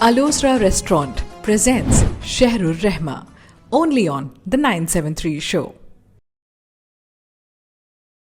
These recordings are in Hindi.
Alosra Restaurant presents Shahrur Rehma, only on The 973 Show.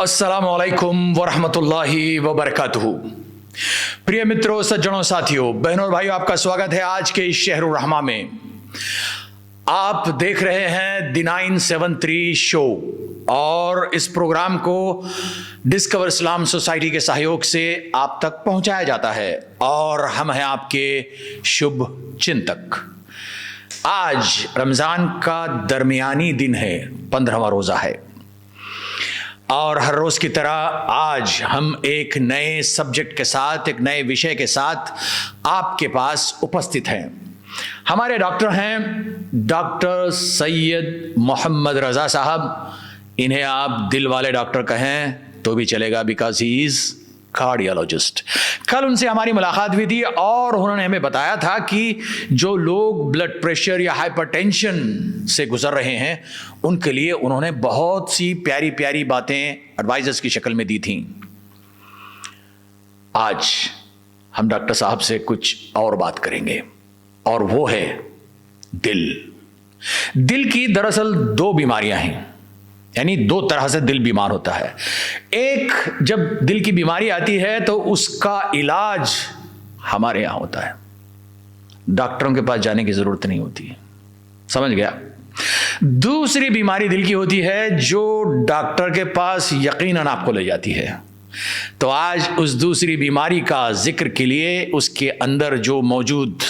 अस्सलामुअलैकुम वरहमतुल्लाहि वबरकातुहू। प्रिय मित्रों, सज्जनों, साथियों, बहनों और भाइयों, आपका स्वागत है आज के इस शहरुर रहमा में। आप देख रहे हैं द 973 शो और इस प्रोग्राम को डिस्कवर इस्लाम सोसाइटी के सहयोग से आप तक पहुंचाया जाता है और हम हैं आपके शुभ चिंतक। आज रमज़ान का दरमियानी दिन है, 15वां रोज़ा है और हर रोज़ की तरह आज हम एक नए सब्जेक्ट के साथ, एक नए विषय के साथ आपके पास उपस्थित हैं। हमारे डॉक्टर हैं डॉक्टर सैयद मोहम्मद रज़ा साहब। इन्हें आप दिल वाले डॉक्टर कहें तो भी चलेगा, बिकॉज ही इज़ कार्डियोलॉजिस्ट। कल उनसे हमारी मुलाकात हुई थी और उन्होंने हमें बताया था कि जो लोग ब्लड प्रेशर या हाइपरटेंशन से गुजर रहे हैं उनके लिए उन्होंने बहुत सी प्यारी प्यारी बातें एडवाइजर्स की शक्ल में दी थी। आज हम डॉक्टर साहब से कुछ और बात करेंगे और वो है दिल। दिल की दरअसल दो बीमारियां हैं, यानी दो तरह से दिल बीमार होता है। एक, जब दिल की बीमारी आती है तो उसका इलाज हमारे यहां होता है, डॉक्टरों के पास जाने की जरूरत नहीं होती है, समझ गया। दूसरी बीमारी दिल की होती है जो डॉक्टर के पास यकीनन आपको ले जाती है। तो आज उस दूसरी बीमारी का जिक्र के लिए, उसके अंदर जो मौजूद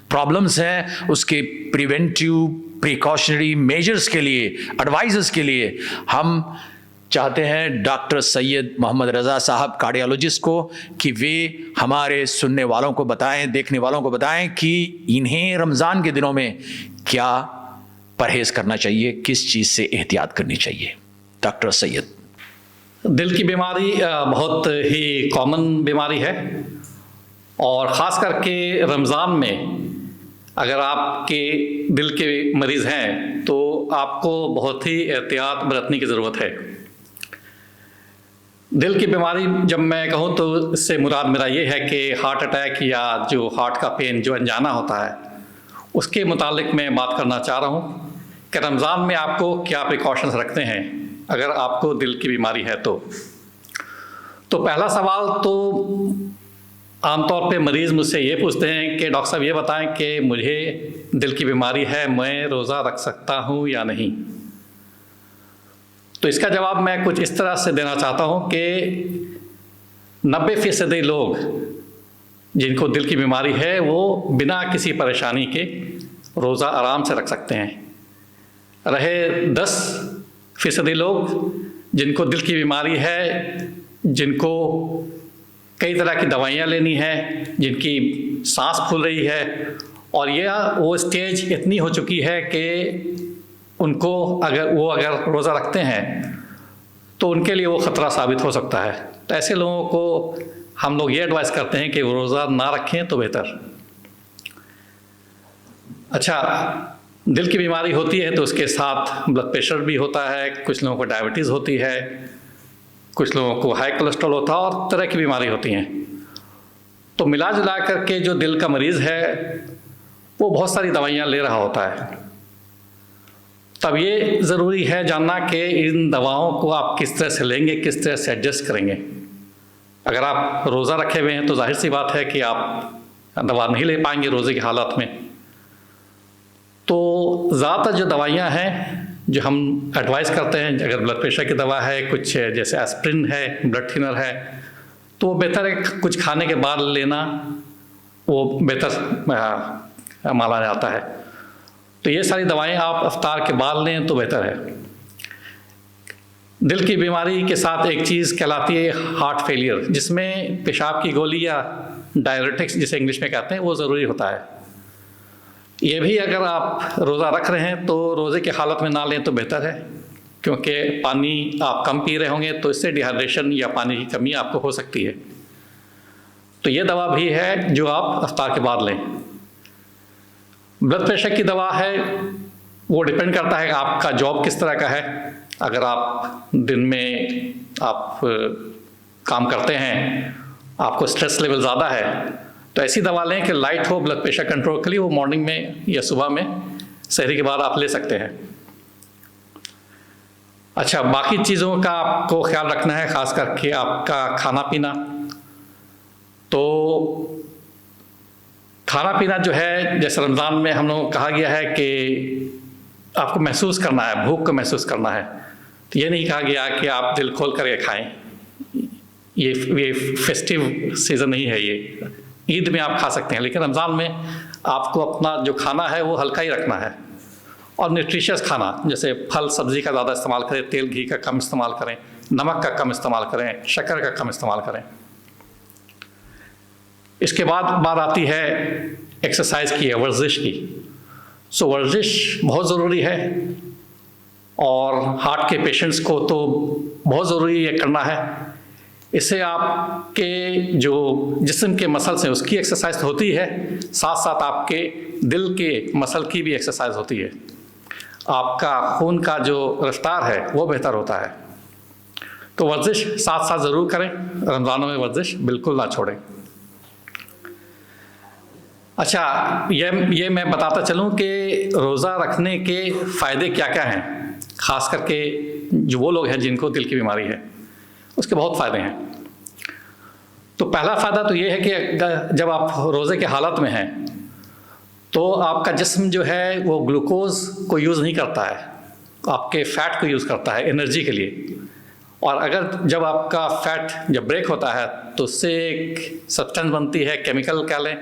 प्रॉब्लम्स हैं, उसके प्रिवेंटिव प्रिकॉशनरी मेजर्स के लिए, एडवाइजर्स के लिए हम चाहते हैं डॉक्टर सैयद मोहम्मद रज़ा साहब, कार्डियोलॉजिस्ट को, कि वे हमारे सुनने वालों को बताएं, देखने वालों को बताएं कि इन्हें रमज़ान के दिनों में क्या परहेज़ करना चाहिए, किस चीज़ से एहतियात करनी चाहिए। डॉक्टर सैयद। दिल की बीमारी बहुत ही कॉमन बीमारी है और ख़ास करके रमज़ान में अगर आपके दिल के मरीज़ हैं तो आपको बहुत ही एहतियात बरतने की ज़रूरत है। दिल की बीमारी जब मैं कहूँ तो इससे मुराद मेरा ये है कि हार्ट अटैक या जो हार्ट का पेन जो अनजाना होता है उसके मुतालिक मैं बात करना चाह रहा हूँ कि रमज़ान में आपको क्या प्रिकॉशंस रखते हैं अगर आपको दिल की बीमारी है। तो पहला सवाल तो आमतौर पे मरीज़ मुझसे ये पूछते हैं कि डॉक्टर साहब ये बताएं कि मुझे दिल की बीमारी है, मैं रोज़ा रख सकता हूँ या नहीं। तो इसका जवाब मैं कुछ इस तरह से देना चाहता हूँ कि 90% लोग जिनको दिल की बीमारी है वो बिना किसी परेशानी के रोज़ा आराम से रख सकते हैं। रहे 10% लोग जिनको दिल की बीमारी है, जिनको कई तरह की दवाइयाँ लेनी है, जिनकी सांस फूल रही है और वो स्टेज इतनी हो चुकी है कि उनको अगर रोज़ा रखते हैं तो उनके लिए वो ख़तरा साबित हो सकता है। तो ऐसे लोगों को हम लोग ये एडवाइस करते हैं कि वो रोज़ा ना रखें तो बेहतर। अच्छा, दिल की बीमारी होती है तो उसके साथ ब्लड प्रेशर भी होता है, कुछ लोगों को डायबिटीज़ होती है, कुछ लोगों को हाई कोलेस्ट्रॉल होता है और तरह की बीमारी होती हैं। तो मिला जुला करके जो दिल का मरीज़ है वो बहुत सारी दवाइयाँ ले रहा होता है। तब ये ज़रूरी है जानना कि इन दवाओं को आप किस तरह से लेंगे, किस तरह से एडजस्ट करेंगे। अगर आप रोज़ा रखे हुए हैं तो जाहिर सी बात है कि आप दवा नहीं ले पाएंगे रोज़े की हालत में। तो ज़्यादातर जो दवाइयाँ हैं जो हम एडवाइस करते हैं, अगर ब्लड प्रेशर की दवा है, कुछ जैसे एस्प्रिन है, ब्लड थिनर है, तो वो बेहतर है कुछ खाने के बाद लेना, वो बेहतर माना जाता है। तो ये सारी दवाएं आप इफ्तार के बाद लें तो बेहतर है। दिल की बीमारी के साथ एक चीज़ कहलाती है हार्ट फेलियर, जिसमें पेशाब की गोली या डायरेटिक्स जिसे इंग्लिश में कहते हैं वो ज़रूरी होता है। ये भी अगर आप रोज़ा रख रहे हैं तो रोज़े की हालत में ना लें तो बेहतर है, क्योंकि पानी आप कम पी रहे होंगे तो इससे डिहाइड्रेशन या पानी की कमी आपको हो सकती है। तो ये दवा भी है जो आप इफ्तार के बाद लें। ब्लड प्रेशर की दवा है, वो डिपेंड करता है कि आपका जॉब किस तरह का है। अगर आप दिन में आप काम करते हैं, आपको स्ट्रेस लेवल ज़्यादा है, तो ऐसी दवा लें कि लाइट हो ब्लड प्रेशर कंट्रोल के लिए। वो मॉर्निंग में या सुबह में सहरी के बाद आप ले सकते हैं। अच्छा, बाकी चीज़ों का आपको ख्याल रखना है, ख़ास करके आपका खाना पीना। तो खाना पीना जो है, जैसे रमज़ान में हम लोगों को कहा गया है कि आपको महसूस करना है, भूख को महसूस करना है। तो ये नहीं कहा गया कि आप दिल खोल करके खाएं। ये फेस्टिव सीज़न नहीं है। ये ईद में आप खा सकते हैं, लेकिन रमज़ान में आपको अपना जो खाना है वो हल्का ही रखना है और न्यूट्रिशियस खाना, जैसे फल सब्ज़ी का ज़्यादा इस्तेमाल करें, तेल घी का कम इस्तेमाल करें, नमक का कम इस्तेमाल करें, शक्कर का कम इस्तेमाल करें। इसके बाद बात आती है एक्सरसाइज की, है वर्जिश की। सो वर्जिश बहुत ज़रूरी है और हार्ट के पेशेंट्स को तो बहुत ज़रूरी है करना है। इससे आपके जो जिस्म के मसल्स हैं उसकी एक्सरसाइज होती है, साथ साथ आपके दिल के मसल की भी एक्सरसाइज होती है। आपका खून का जो रफ्तार है वो बेहतर होता है। तो वर्जिश साथ साथ ज़रूर करें, रमज़ानों में वर्जिश बिल्कुल ना छोड़ें। अच्छा, ये मैं बताता चलूँ कि रोज़ा रखने के फ़ायदे क्या क्या हैं। ख़ास करके जो वो लोग हैं जिनको दिल की बीमारी है, उसके बहुत फ़ायदे हैं। तो पहला फ़ायदा तो ये है कि जब आप रोज़े के हालत में हैं तो आपका जिस्म जो है वो ग्लूकोज को यूज़ नहीं करता है, आपके फ़ैट को यूज़ करता है एनर्जी के लिए। और अगर जब आपका फ़ैट जब ब्रेक होता है तो उससे एक सब्सटेंस बनती है, केमिकल कह लें,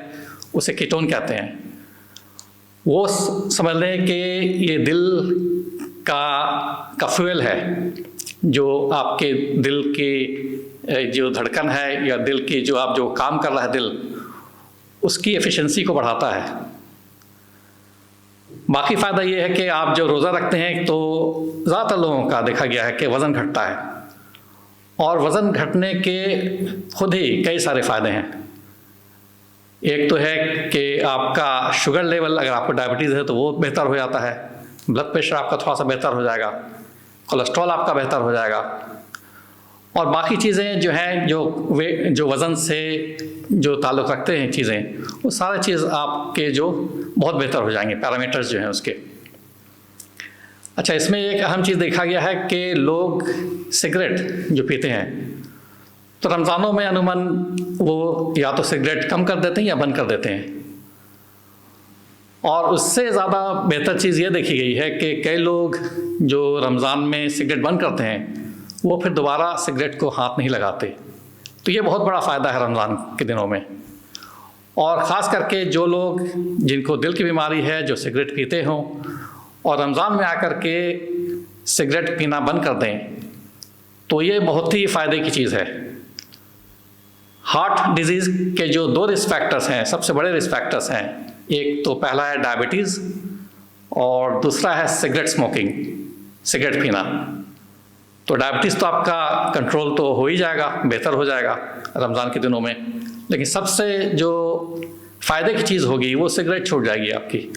उसे कीटोन कहते हैं। वो समझ लें कि ये दिल का फ्यूल है, जो आपके दिल की जो धड़कन है या दिल की जो काम कर रहा है दिल, उसकी एफिशिएंसी को बढ़ाता है। बाकी फ़ायदा ये है कि आप जब रोज़ा रखते हैं तो ज़्यादातर लोगों का देखा गया है कि वज़न घटता है, और वज़न घटने के खुद ही कई सारे फ़ायदे हैं। एक तो है कि आपका शुगर लेवल, अगर आपको डायबिटीज़ है तो वो बेहतर हो जाता है, ब्लड प्रेशर आपका थोड़ा सा बेहतर हो जाएगा, कोलेस्ट्रॉल आपका बेहतर हो जाएगा, और बाकी चीज़ें जो हैं जो वज़न से जो ताल्लुक़ रखते हैं चीज़ें, वो सारी चीज़ आपके जो बहुत बेहतर हो जाएंगे, पैरामीटर्स जो हैं उसके। अच्छा, इसमें एक अहम चीज़ देखा गया है कि लोग सिगरेट जो पीते हैं तो रमज़ानों में अमूमन वो या तो सिगरेट कम कर देते हैं या बंद कर देते हैं। और उससे ज़्यादा बेहतर चीज़ ये देखी गई है कि कई लोग जो रमज़ान में सिगरेट बंद करते हैं वो फिर दोबारा सिगरेट को हाथ नहीं लगाते। तो ये बहुत बड़ा फ़ायदा है रमज़ान के दिनों में। और ख़ास करके जो लोग जिनको दिल की बीमारी है, जो सिगरेट पीते हों और रमज़ान में आकर के सिगरेट पीना बंद कर दें, तो ये बहुत ही फ़ायदे की चीज़ है। हार्ट डिजीज़ के जो 2 रिस्क फैक्टर्स हैं, सबसे बड़े रिस्क फैक्टर्स हैं, एक तो पहला है डायबिटीज़ और दूसरा है सिगरेट स्मोकिंग, सिगरेट पीना। तो डायबिटीज़ तो आपका कंट्रोल तो हो ही जाएगा, बेहतर हो जाएगा रमज़ान के दिनों में, लेकिन सबसे जो फ़ायदे की चीज़ होगी वो सिगरेट छूट जाएगी आपकी,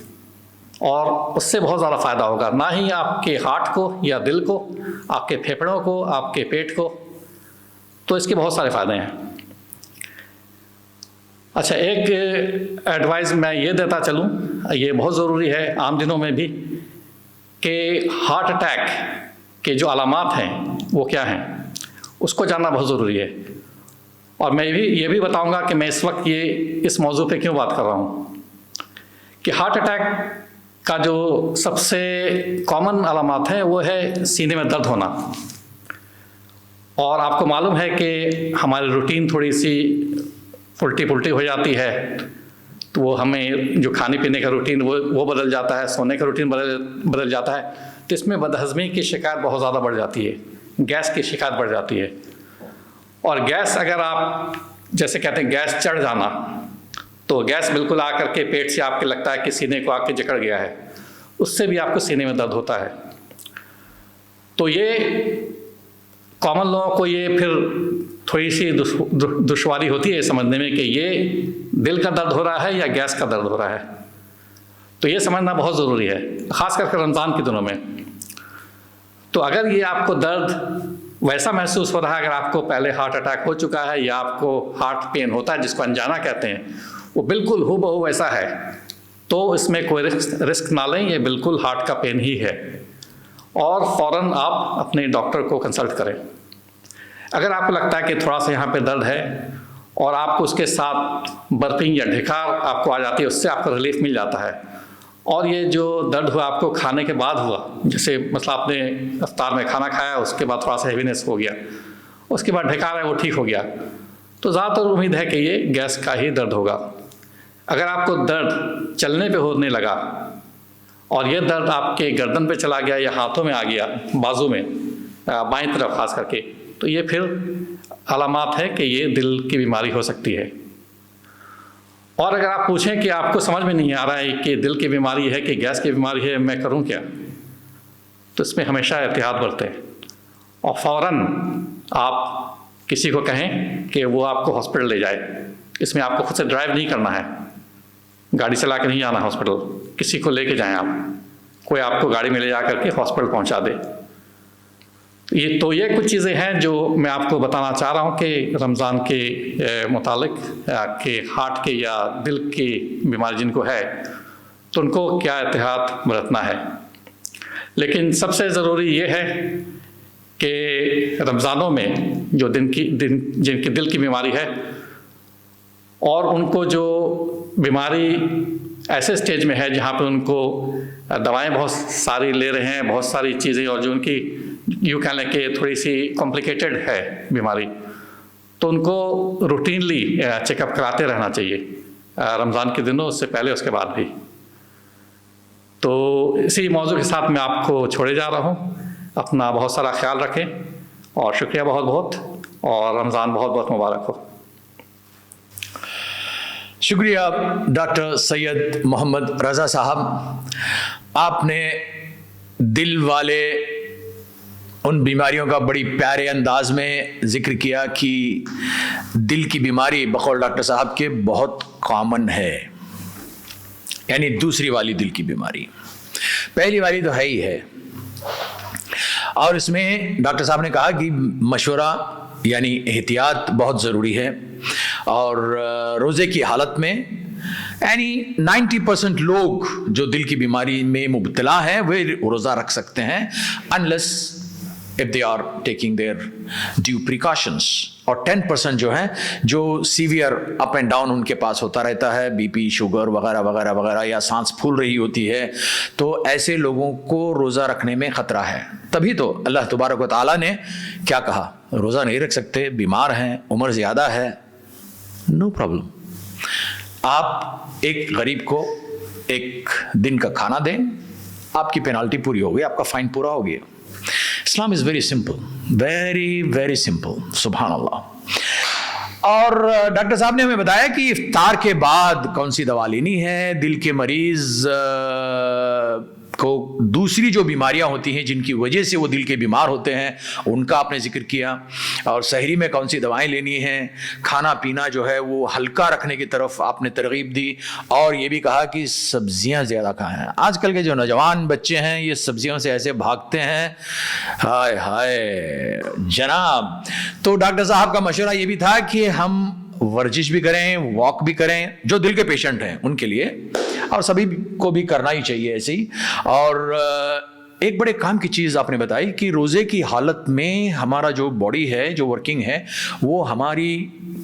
और उससे बहुत ज़्यादा फ़ायदा होगा, ना ही आपके हार्ट को या दिल को, आपके फेफड़ों को, आपके पेट को। तो इसके बहुत सारे फ़ायदे हैं। अच्छा, एक एडवाइस मैं ये देता चलूँ, ये बहुत ज़रूरी है आम दिनों में भी, कि हार्ट अटैक के जो अलामात हैं वो क्या हैं, उसको जानना बहुत ज़रूरी है। और मैं ये भी बताऊंगा कि मैं इस वक्त इस मौजू पे क्यों बात कर रहा हूँ, कि हार्ट अटैक का जो सबसे कॉमन अलामात है वो है सीने में दर्द होना। और आपको मालूम है कि हमारी रूटीन थोड़ी सी उल्टी पुल्टी हो जाती है, तो वो हमें जो खाने पीने का रूटीन वो बदल जाता है, सोने का रूटीन बदल जाता है, तो इसमें बदहज़मी की शिकायत बहुत ज़्यादा बढ़ जाती है, गैस की शिकायत बढ़ जाती है। और गैस, अगर आप जैसे कहते हैं गैस चढ़ जाना, तो गैस बिल्कुल आकर के पेट से आपके लगता है कि सीने को आके जकड़ गया है, उससे भी आपको सीने में दर्द होता है। तो ये कॉमन लोगों को ये फिर थोड़ी सी दुश्वारी होती है समझने में कि ये दिल का दर्द हो रहा है या गैस का दर्द हो रहा है। तो ये समझना बहुत ज़रूरी है, ख़ास करके रमज़ान के दिनों में। तो अगर ये आपको दर्द वैसा महसूस हो रहा है, अगर आपको पहले हार्ट अटैक हो चुका है या आपको हार्ट पेन होता है जिसको अनजाना कहते हैं, वो बिल्कुल हूबहू वैसा है, तो इसमें कोई रिस्क ना लें, ये बिल्कुल हार्ट का पेन ही है और फ़ौरन आप अपने डॉक्टर को कंसल्ट करें। अगर आपको लगता है कि थोड़ा सा यहाँ पे दर्द है और आपको उसके साथ बर्पिंग या ढिकार आपको आ जाती है, उससे आपको रिलीफ मिल जाता है, और ये जो दर्द हुआ आपको खाने के बाद हुआ, जैसे मतलब आपने इफ्तार में खाना खाया, उसके बाद थोड़ा सा हेवीनेस हो गया, उसके बाद ढिकार है वो ठीक हो गया, तो ज़्यादातर उम्मीद है कि ये गैस का ही दर्द होगा। अगर आपको दर्द चलने पे होने लगा और ये दर्द आपके गर्दन पे चला गया या हाथों में आ गया, बाजू में बाईं तरफ खास करके, तो ये फिर अलामात है कि ये दिल की बीमारी हो सकती है। और अगर आप पूछें कि आपको समझ में नहीं आ रहा है कि दिल की बीमारी है कि गैस की बीमारी है, मैं करूं क्या, तो इसमें हमेशा एहतियात बरतें और फ़ौरन आप किसी को कहें कि वो आपको हॉस्पिटल ले जाए। इसमें आपको खुद से ड्राइव नहीं करना है, गाड़ी चला के नहीं जाना हॉस्पिटल, किसी को लेके जाएं आप, कोई आपको गाड़ी में ले जा करके हॉस्पिटल पहुंचा दे। ये कुछ चीज़ें हैं जो मैं आपको बताना चाह रहा हूँ कि रमज़ान के मुतालिक कि हार्ट के या दिल की बीमारी जिनको है तो उनको क्या एहतियात बरतना है। लेकिन सबसे ज़रूरी ये है कि रमज़ानों में जो जिनकी दिल की बीमारी है और उनको जो बीमारी ऐसे स्टेज में है जहाँ पे उनको दवाएं बहुत सारी ले रहे हैं, बहुत सारी चीज़ें, और जो उनकी यूँ कह लें कि थोड़ी सी कॉम्प्लिकेटेड है बीमारी, तो उनको रूटीनली चेकअप कराते रहना चाहिए रमज़ान के दिनों, उससे पहले उसके बाद भी। तो इसी मौजू के साथ मैं आपको छोड़े जा रहा हूँ। अपना बहुत सारा ख्याल रखें और शुक्रिया बहुत बहुत, और रमज़ान बहुत बहुत मुबारक हो। शुक्रिया डॉक्टर सैयद मोहम्मद रज़ा साहब, आपने दिल वाले उन बीमारियों का बड़ी प्यारे अंदाज में जिक्र किया कि दिल की बीमारी बकौल डॉक्टर साहब के बहुत कॉमन है, यानी दूसरी वाली दिल की बीमारी, पहली वाली तो है ही है। और इसमें डॉक्टर साहब ने कहा कि मशवरा यानी एहतियात बहुत ज़रूरी है, और रोज़े की हालत में यानी 90% लोग जो दिल की बीमारी में मुब्तला हैं वे रोज़ा रख सकते हैं, unless if they are taking their due precautions। और 10% जो है जो सीवियर अप एंड डाउन उनके पास होता रहता है, बीपी, शुगर वगैरह वगैरह वगैरह, या सांस फूल रही होती है, तो ऐसे लोगों को रोज़ा रखने में ख़तरा है। तभी तो अल्लाह तबारक व तआला ने क्या कहा, रोज़ा नहीं रख सकते, बीमार हैं, उम्र ज़्यादा है, नो प्रॉब्लम, आप एक गरीब को एक दिन का खाना दें, आपकी पेनाल्टी पूरी हो गई, आपका फाइन पूरा हो गया। Islam is very simple, very very simple, सुभान अल्लाह। और डॉक्टर साहब ने हमें बताया कि इफ्तार के बाद कौन सी दवा लेनी है। दिल के मरीज़ को दूसरी जो बीमारियां होती हैं जिनकी वजह से वो दिल के बीमार होते हैं उनका आपने जिक्र किया, और सहरी में कौन सी दवाएं लेनी हैं, खाना पीना जो है वो हल्का रखने की तरफ आपने तरगीब दी, और ये भी कहा कि सब्जियां ज़्यादा खाएं। आजकल के जो नौजवान बच्चे हैं ये सब्जियों से ऐसे भागते हैं, हाय हाय जनाब। तो डॉक्टर साहब का मशवरा ये भी था कि हम वर्जिश भी करें, वॉक भी करें, जो दिल के पेशेंट हैं उनके लिए, और सभी को भी करना ही चाहिए ऐसे ही। और एक बड़े काम की चीज़ आपने बताई कि रोज़े की हालत में हमारा जो बॉडी है, जो वर्किंग है, वो हमारी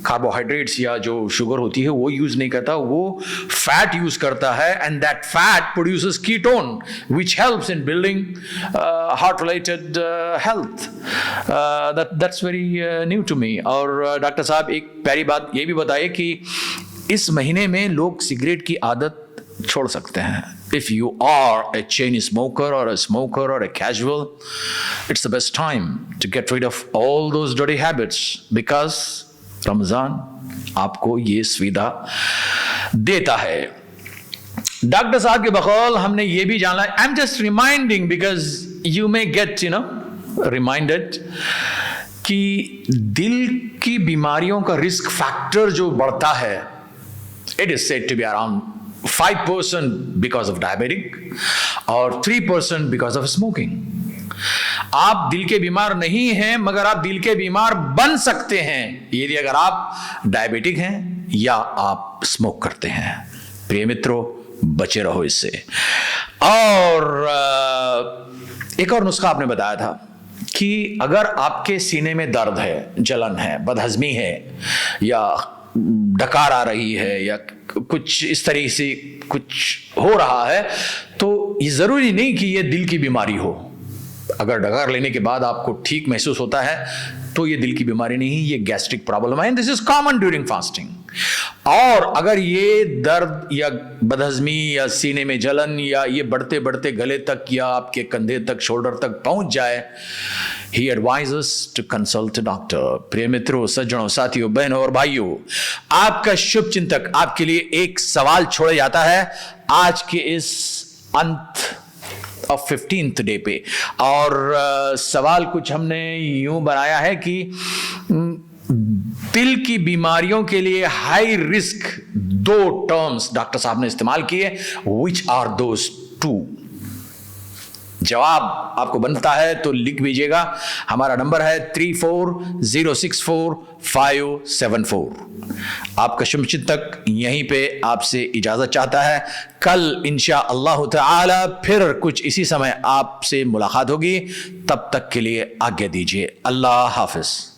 कार्बोहाइड्रेट्स या जो शुगर होती है वो यूज़ नहीं करता, वो फैट यूज़ करता है, and that fat produces ketone which helps in building heart related health. That's very new to me. और डॉक्टर साहब एक प्यारी बात ये भी बताइए कि इस महीने में लोग सिगरेट की आदत छोड़ सकते हैं। If you are a chain smoker or a smoker or a casual, it's the best time to get rid of all those dirty habits, because Ramzan आपको ये सुविधा देता है। डॉक्टर साहब के बकौल हमने ये भी जाना, I am just reminding because you may gate reminded कि दिल की बीमारियों का रिस्क फैक्टर जो बढ़ता है, it is said to be around 5% because of diabetic और 3% बिकॉज ऑफ स्मोकिंग। आप दिल के बीमार नहीं हैं, मगर आप दिल के बीमार बन सकते हैं यदि अगर आप डायबिटिक हैं या आप स्मोक करते हैं। प्रिय मित्रों, बचे रहो इससे। और एक और नुस्खा आपने बताया था कि अगर आपके सीने में दर्द है, जलन है, बदहजमी है, या डकार आ रही है, या कुछ इस तरह से कुछ हो रहा है, तो ये जरूरी नहीं कि ये दिल की बीमारी हो। अगर डकार लेने के बाद आपको ठीक महसूस होता है तो ये दिल की बीमारी नहीं, ये गैस्ट्रिक प्रॉब्लम है। This is common during fasting. और अगर ये दर्द या बदहजमी या सीने में जलन या ये बढ़ते बढ़ते गले तक या आपके कंधे तक, शोल्डर तक पहुंच जाए, he advises to consult a doctor। प्रिय मित्रों, सज्जनों, साथियों, बहनों और भाइयों, आपका शुभ चिंतक आपके लिए एक सवाल छोड़ जाता है आज के इस अंत ऑफ 15th डे पे। और सवाल कुछ हमने यूं बनाया है कि दिल की बीमारियों के लिए हाई रिस्क 2 टर्म्स डॉक्टर साहब ने इस्तेमाल किए। Which are those 2? जवाब आपको बनता है तो लिख लीजिएगा। हमारा नंबर है 34064574। आपका शुभ चिंतक यहीं पे आपसे इजाजत चाहता है। कल इंशाअल्लाह ताला फिर कुछ इसी समय आपसे मुलाकात होगी। तब तक के लिए आज्ञा दीजिए। अल्लाह हाफिज।